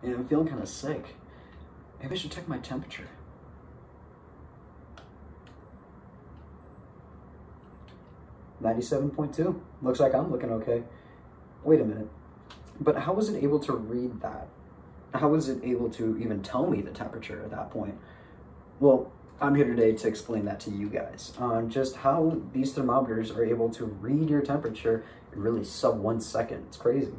and I'm feeling kind of sick. Maybe I should check my temperature. .2. Looks like I'm looking okay. Wait a minute. But how was it able to read that? How was it able to even tell me the temperature at that point? Well, I'm here today to explain that to you guys on just how these thermometers are able to read your temperature in really sub 1 second. It's crazy.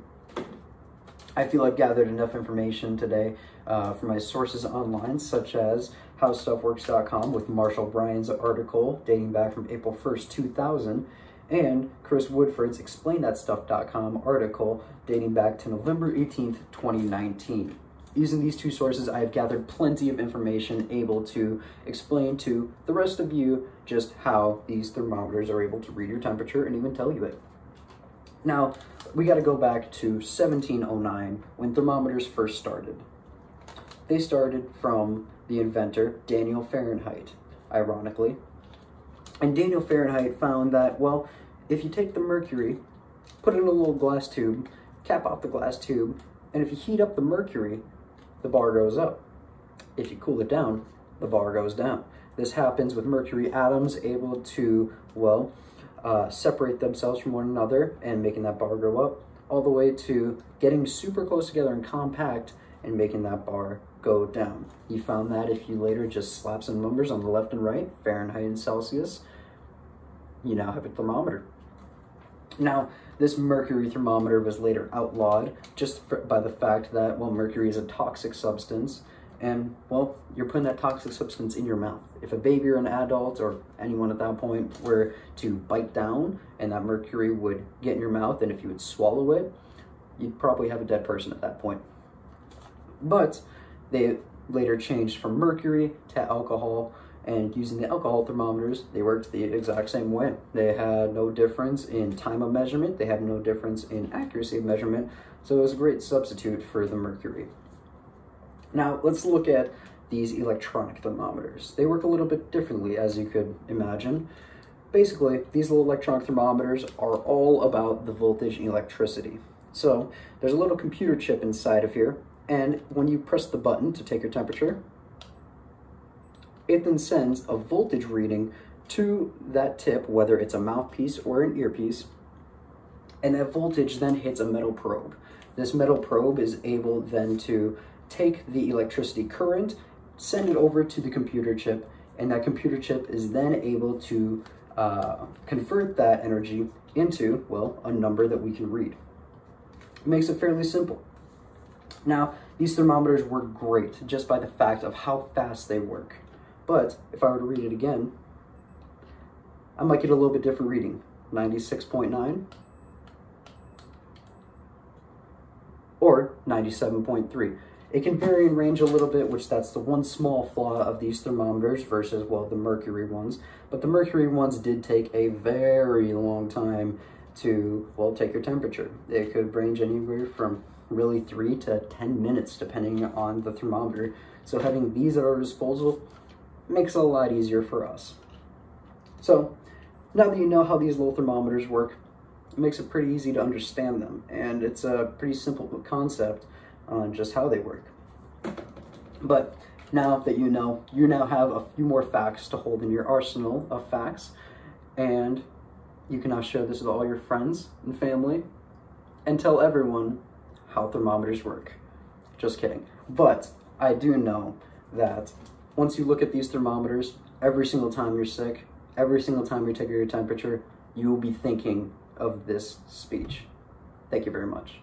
I feel I've gathered enough information today from my sources online, such as howstuffworks.com with Marshall Bryan's article dating back from April 1st, 2000, and Chris Woodford's explainthatstuff.com article dating back to November 18th, 2019. Using these two sources, I have gathered plenty of information able to explain to the rest of you just how these thermometers are able to read your temperature and even tell you it. Now, we got to go back to 1709 when thermometers first started. They started from the inventor Daniel Fahrenheit, ironically. And Daniel Fahrenheit found that, well, if you take the mercury, put it in a little glass tube, cap off the glass tube, and if you heat up the mercury, the bar goes up. If you cool it down, the bar goes down. This happens with mercury atoms able to, well, separate themselves from one another and making that bar go up, all the way to getting super close together and compact and making that bar go down. He found that if you later just slap some numbers on the left and right, Fahrenheit and Celsius, you now have a thermometer. Now, this mercury thermometer was later outlawed just by the fact that, well, mercury is a toxic substance, and, well, you're putting that toxic substance in your mouth. If a baby or an adult or anyone at that point were to bite down and that mercury would get in your mouth, and if you would swallow it, you'd probably have a dead person at that point. But they later changed from mercury to alcohol, and using the alcohol thermometers, they worked the exact same way. They had no difference in time of measurement, they had no difference in accuracy of measurement, so it was a great substitute for the mercury. Now, let's look at these electronic thermometers. They work a little bit differently, as you could imagine. Basically, these little electronic thermometers are all about the voltage and electricity. So, there's a little computer chip inside of here, and when you press the button to take your temperature, it then sends a voltage reading to that tip, whether it's a mouthpiece or an earpiece, and that voltage then hits a metal probe. This metal probe is able then to take the electricity current, send it over to the computer chip, and that computer chip is then able to convert that energy into, well, a number that we can read. It makes it fairly simple. Now, these thermometers work great just by the fact of how fast they work. But if I were to read it again, I might get a little bit different reading. 96.9 or 97.3. It can vary in range a little bit, which that's the one small flaw of these thermometers versus, well, the mercury ones. But the mercury ones did take a very long time to, well, take your temperature. It could range anywhere from really 3 to 10 minutes, depending on the thermometer. So having these at our disposal makes it a lot easier for us. So now that you know how these little thermometers work, it makes it pretty easy to understand them. And it's a pretty simple concept on just how they work. But now that you now have a few more facts to hold in your arsenal of facts, and you can now share this with all your friends and family and tell everyone how thermometers work. Just kidding. But I do know that once you look at these thermometers, every single time you're sick, every single time you're taking your temperature, you will be thinking of this speech. Thank you very much.